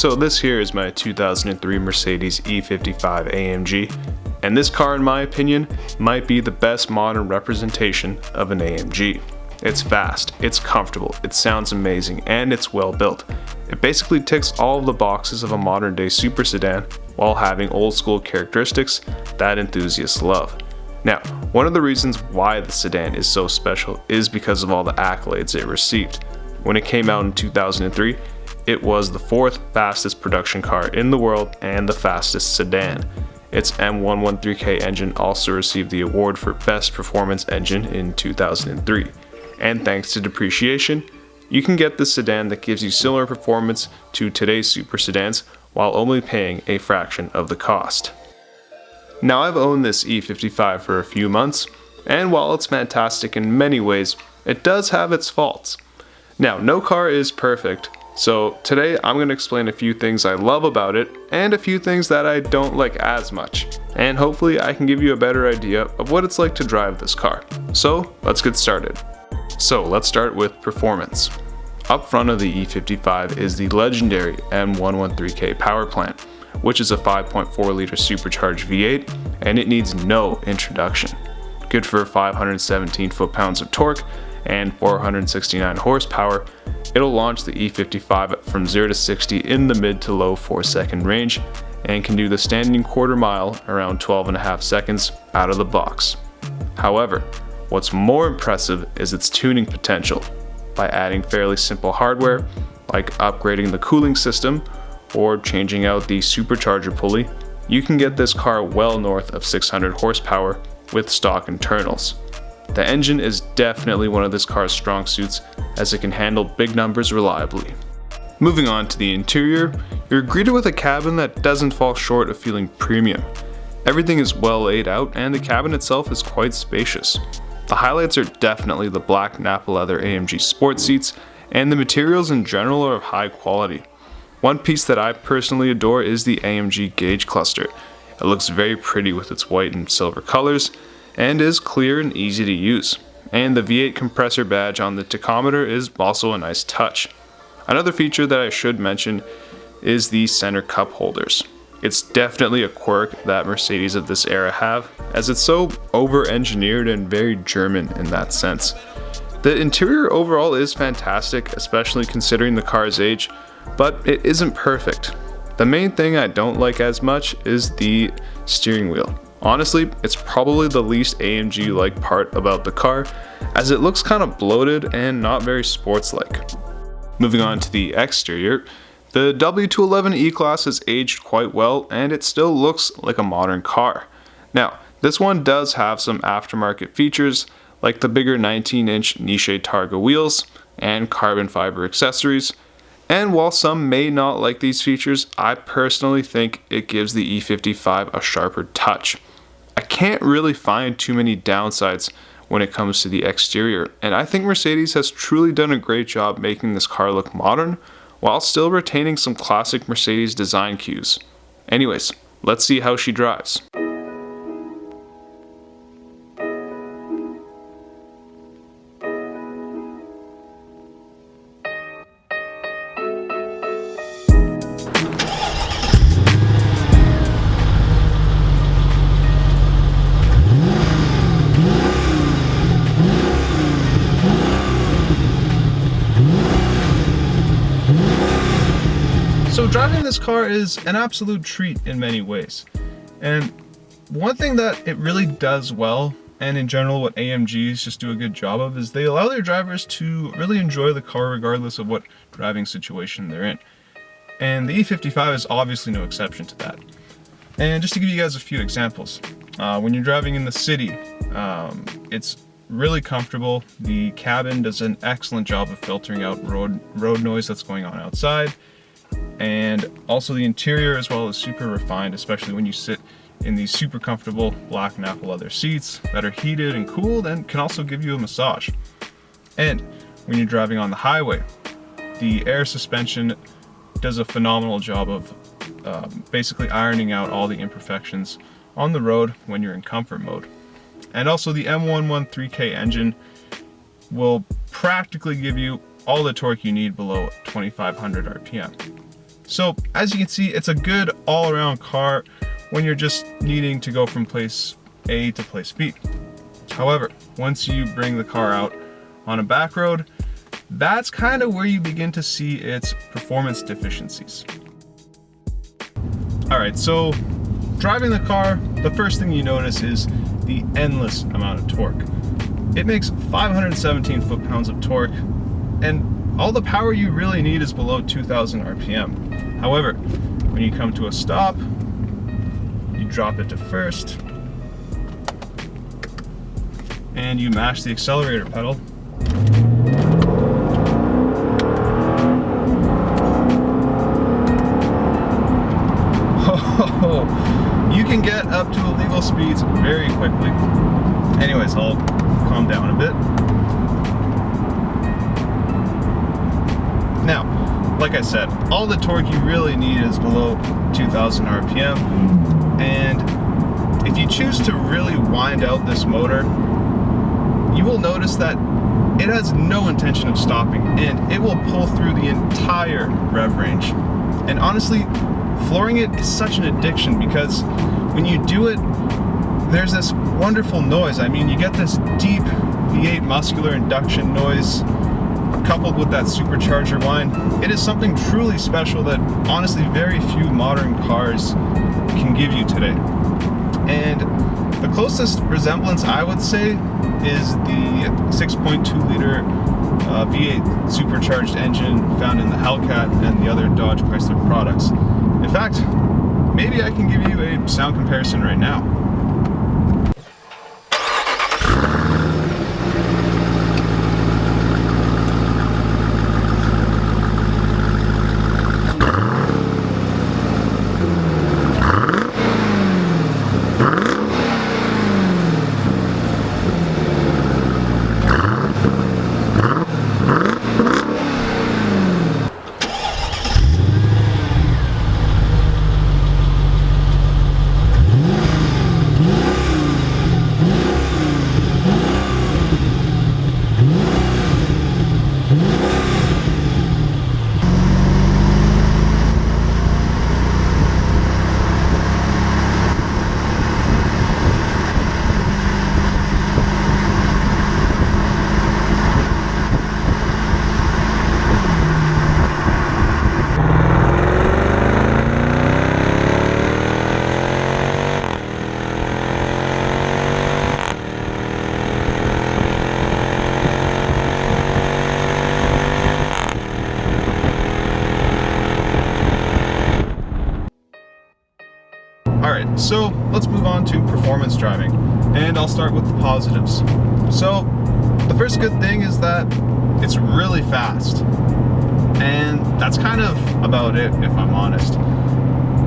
So this here is my 2003 Mercedes E55 AMG, and this car in my opinion might be the best modern representation of an AMG. It's fast, it's comfortable, it sounds amazing, and it's well built. It basically ticks all of the boxes of a modern day super sedan while having old school characteristics that enthusiasts love. Now, one of the reasons why the sedan is so special is because of all the accolades it received. When it came out in 2003, it was the 4th fastest production car in the world and the fastest sedan. Its M113K engine also received the award for Best Performance Engine in 2003. And thanks to depreciation, you can get this sedan that gives you similar performance to today's super sedans while only paying a fraction of the cost. Now, I've owned this E55 for a few months, and while it's fantastic in many ways, it does have its faults. Now, no car is perfect, so today I'm going to explain a few things I love about it and a few things that I don't like as much, and hopefully I can give you a better idea of what it's like to drive this car. So let's get started. So let's start with performance. Up front of the E55 is the legendary M113K power plant, which is a 5.4 liter supercharged V8, and it needs no introduction. Good for 517 foot-pounds of torque and 469 horsepower, it'll launch the E55 from 0 to 60 in the mid to low 4-second range and can do the standing quarter mile around 12.5 seconds out of the box. However, what's more impressive is its tuning potential. By adding fairly simple hardware, like upgrading the cooling system or changing out the supercharger pulley, you can get this car well north of 600 horsepower with stock internals. The engine is definitely one of this car's strong suits, as it can handle big numbers reliably. Moving on to the interior, you're greeted with a cabin that doesn't fall short of feeling premium. Everything is well laid out and the cabin itself is quite spacious. The highlights are definitely the black Nappa leather AMG sport seats, and the materials in general are of high quality. One piece that I personally adore is the AMG gauge cluster. It looks very pretty with its white and silver colors, and is clear and easy to use. And the V8 compressor badge on the tachometer is also a nice touch. Another feature that I should mention is the center cup holders. It's definitely a quirk that Mercedes of this era have, as it's so over-engineered and very German in that sense. The interior overall is fantastic, especially considering the car's age, but it isn't perfect. The main thing I don't like as much is the steering wheel. Honestly, it's probably the least AMG-like part about the car, as it looks kind of bloated and not very sports-like. Moving on to the exterior, the W211 E-Class has aged quite well and it still looks like a modern car. Now, this one does have some aftermarket features like the bigger 19-inch Niche Targa wheels and carbon fiber accessories, and while some may not like these features, I personally think it gives the E55 a sharper touch. I can't really find too many downsides when it comes to the exterior, and I think Mercedes has truly done a great job making this car look modern while still retaining some classic Mercedes design cues. Anyways, let's see how she drives. So driving this car is an absolute treat in many ways. And one thing that it really does well, and in general what AMGs just do a good job of, is they allow their drivers to really enjoy the car regardless of what driving situation they're in. And the E55 is obviously no exception to that. And just to give you guys a few examples, when you're driving in the city, it's really comfortable. The cabin does an excellent job of filtering out road noise that's going on outside. And also the interior as well is super refined, especially when you sit in these super comfortable black Nappa leather seats that are heated and cooled and can also give you a massage. And when you're driving on the highway, the air suspension does a phenomenal job of basically ironing out all the imperfections on the road when you're in comfort mode. And also the M113K engine will practically give you all the torque you need below 2500 RPM. So as you can see, it's a good all-around car when you're just needing to go from place A to place B. However, once you bring the car out on a back road, that's kind of where you begin to see its performance deficiencies. All right, so driving the car, the first thing you notice is the endless amount of torque. It makes 517 foot-pounds of torque, and all the power you really need is below 2,000 RPM. However, when you come to a stop, you drop it to first, and you mash the accelerator pedal. You can get up to illegal speeds very quickly. Anyways, I'll calm down a bit. Now, like I said, all the torque you really need is below 2,000 RPM. And if you choose to really wind out this motor, you will notice that it has no intention of stopping, and it will pull through the entire rev range. And honestly, flooring it is such an addiction, because when you do it, there's this wonderful noise. I mean, you get this deep V8 muscular induction noise coupled with that supercharger whine. It is something truly special that honestly very few modern cars can give you today. And the closest resemblance I would say is the 6.2 liter V8 supercharged engine found in the Hellcat and the other Dodge Chrysler products. In fact, maybe I can give you a sound comparison right now. Alright, so let's move on to performance driving, and I'll start with the positives. So the first good thing is that it's really fast, and that's kind of about it if I'm honest.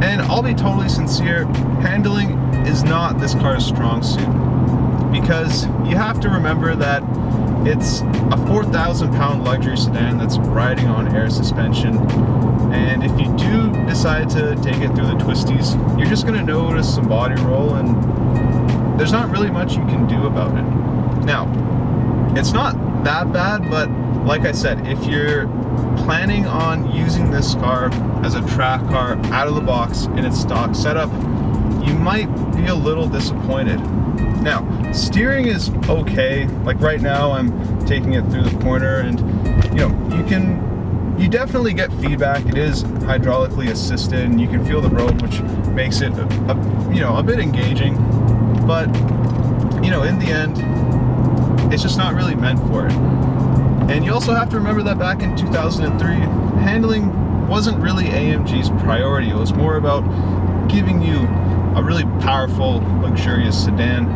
And I'll be totally sincere, handling is not this car's strong suit, because you have to remember that it's a 4,000 pound luxury sedan that's riding on air suspension, and if you do decide to take it through the twisties, you're just going to notice some body roll, and there's not really much you can do about it. Now, it's not that bad, but like I said, if you're planning on using this car as a track car out of the box in its stock setup, you might be a little disappointed. Now, steering is okay. Like right now, I'm taking it through the corner, and you definitely get feedback. It is hydraulically assisted, and you can feel the road, which makes it a bit engaging. But in the end, it's just not really meant for it. And you also have to remember that back in 2003, handling wasn't really AMG's priority. It was more about giving you a really powerful, luxurious sedan.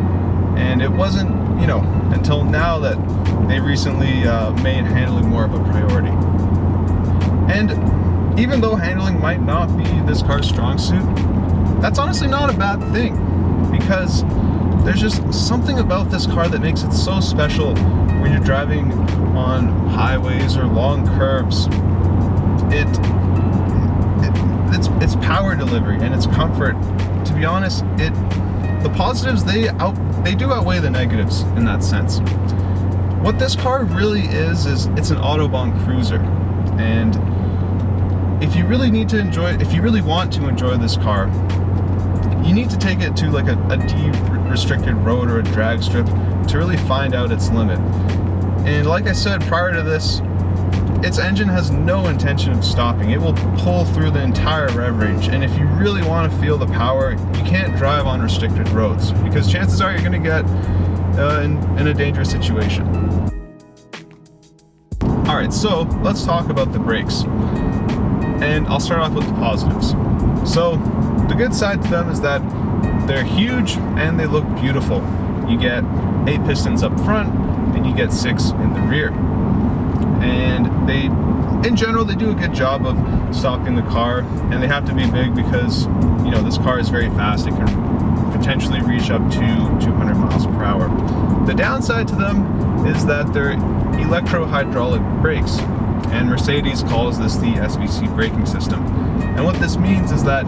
And it wasn't, until now that they recently made handling more of a priority. And even though handling might not be this car's strong suit, that's honestly not a bad thing, because there's just something about this car that makes it so special when you're driving on highways or long curves. It's power delivery and its comfort. To be honest, the positives, they do outweigh the negatives in that sense. What this car really is it's an Autobahn cruiser, and if you really want to enjoy this car, you need to take it to like a deep-restricted road or a drag strip to really find out its limit. And like I said prior to this, its engine has no intention of stopping. It will pull through the entire rev range, and if you really want to feel the power, you can't drive on restricted roads, because chances are you're going to get in a dangerous situation. Alright, so let's talk about the brakes. And I'll start off with the positives. So the good side to them is that they're huge and they look beautiful. You get 8 pistons up front and you get 6 in the rear. And in general, they do a good job of stopping the car, and they have to be big because, you know, this car is very fast. It can potentially reach up to 200 miles per hour. The downside to them is that they're electro-hydraulic brakes, and Mercedes calls this the SVC braking system. And what this means is that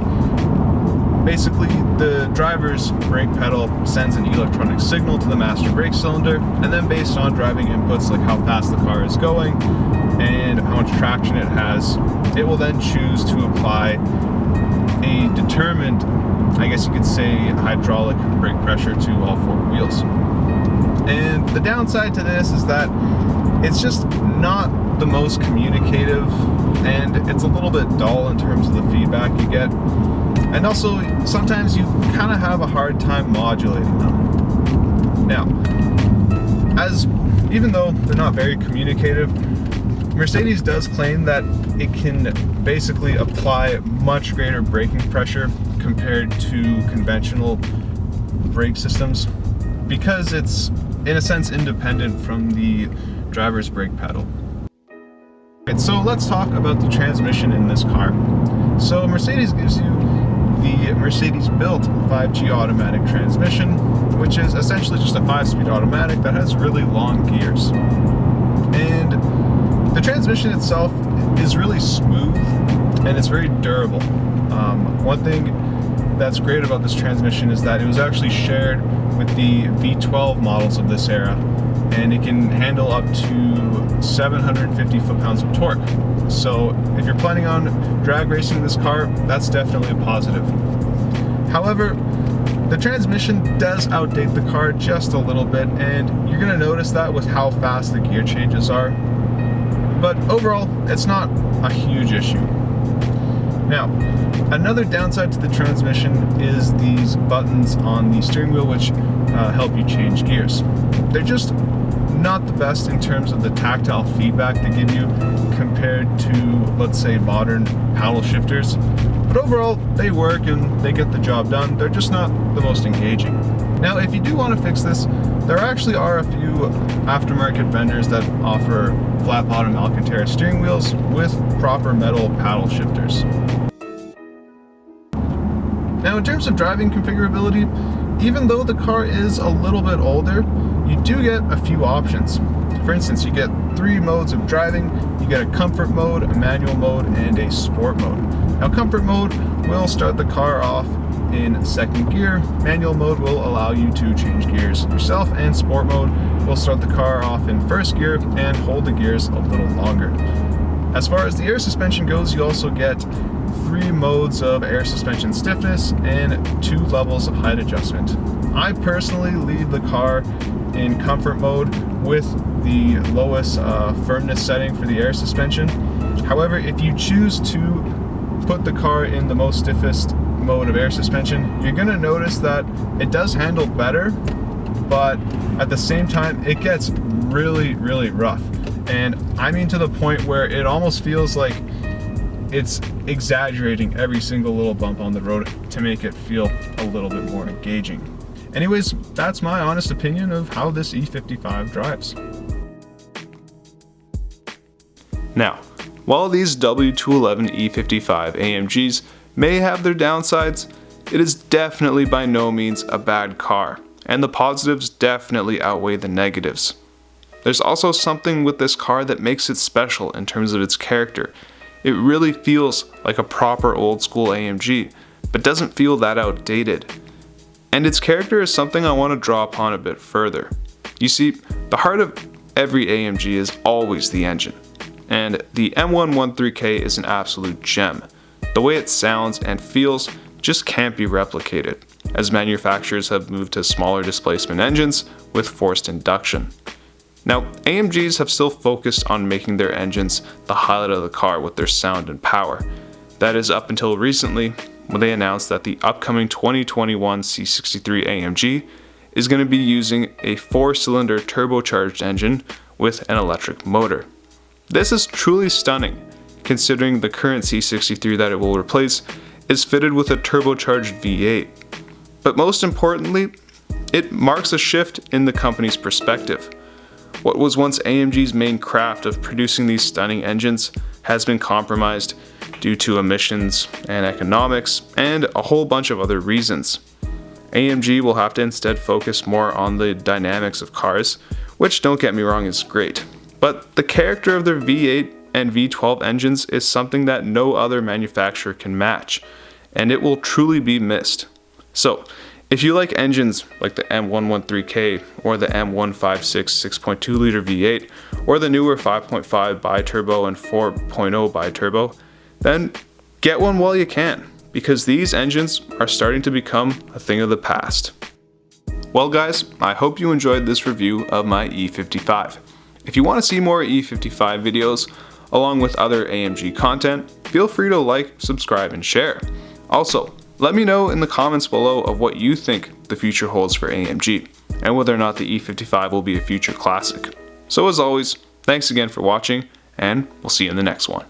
basically the driver's brake pedal sends an electronic signal to the master brake cylinder, and then based on driving inputs like how fast the car is going and how much traction it has, it will then choose to apply a determined, I guess you could say, hydraulic brake pressure to all 4 wheels. And the downside to this is that it's just not the most communicative, and it's a little bit dull in terms of the feedback you get. And also, sometimes you kind of have a hard time modulating them. Now, even though they're not very communicative, Mercedes does claim that it can basically apply much greater braking pressure compared to conventional brake systems, because it's, in a sense, independent from the driver's brake pedal. Right, so let's talk about the transmission in this car. So Mercedes gives you the Mercedes-built 5G automatic transmission, which is essentially just a 5-speed automatic that has really long gears. And the transmission itself is really smooth and it's very durable. One thing that's great about this transmission is that it was actually shared with the V12 models of this era, and it can handle up to 750 foot-pounds of torque. So if you're planning on drag racing this car, that's definitely a positive. However, the transmission does outdate the car just a little bit, and you're going to notice that with how fast the gear changes are. But overall, it's not a huge issue. Now, another downside to the transmission is these buttons on the steering wheel, which help you change gears. They're just not the best in terms of the tactile feedback they give you compared to, let's say, modern paddle shifters. But overall, they work and they get the job done. They're just not the most engaging. Now, if you do want to fix this, there actually are a few aftermarket vendors that offer flat bottom Alcantara steering wheels with proper metal paddle shifters. Now, in terms of driving configurability, even though the car is a little bit older, you do get a few options. For instance, you get 3 modes of driving. You get a comfort mode, a manual mode, and a sport mode. Now, comfort mode will start the car off in 2nd gear. Manual mode will allow you to change gears yourself, and sport mode will start the car off in 1st gear and hold the gears a little longer. As far as the air suspension goes, you also get 3 modes of air suspension stiffness and 2 levels of height adjustment. I personally leave the car in comfort mode with the lowest firmness setting for the air suspension. However, if you choose to put the car in the most stiffest mode of air suspension, you're going to notice that it does handle better, but at the same time it gets really, really rough. And I mean to the point where it almost feels like it's exaggerating every single little bump on the road to make it feel a little bit more engaging. Anyways, that's my honest opinion of how this E55 drives. Now, while these W211 E55 AMGs may have their downsides, it is definitely by no means a bad car, and the positives definitely outweigh the negatives. There's also something with this car that makes it special in terms of its character. It really feels like a proper old school AMG, but doesn't feel that outdated. And its character is something I want to draw upon a bit further. You see, the heart of every AMG is always the engine. and the M113K is an absolute gem. The way it sounds and feels just can't be replicated, as manufacturers have moved to smaller displacement engines with forced induction. Now, AMGs have still focused on making their engines the highlight of the car with their sound and power. That is up until recently, when they announced that the upcoming 2021 C63 AMG is going to be using a 4-cylinder turbocharged engine with an electric motor. This is truly stunning, considering the current C63 that it will replace is fitted with a turbocharged V8. But most importantly, it marks a shift in the company's perspective. What was once AMG's main craft of producing these stunning engines has been compromised due to emissions and economics and a whole bunch of other reasons. AMG will have to instead focus more on the dynamics of cars, which, don't get me wrong, is great. But the character of their V8 and V12 engines is something that no other manufacturer can match, and it will truly be missed. So, if you like engines like the M113K or the M156 6.2 liter V8 or the newer 5.5 bi-turbo and 4.0 bi-turbo, then get one while you can, because these engines are starting to become a thing of the past. Well guys, I hope you enjoyed this review of my E55. If you want to see more E55 videos along with other AMG content, feel free to like, subscribe, and share. Also, let me know in the comments below of what you think the future holds for AMG, and whether or not the E55 will be a future classic. So as always, thanks again for watching, and we'll see you in the next one.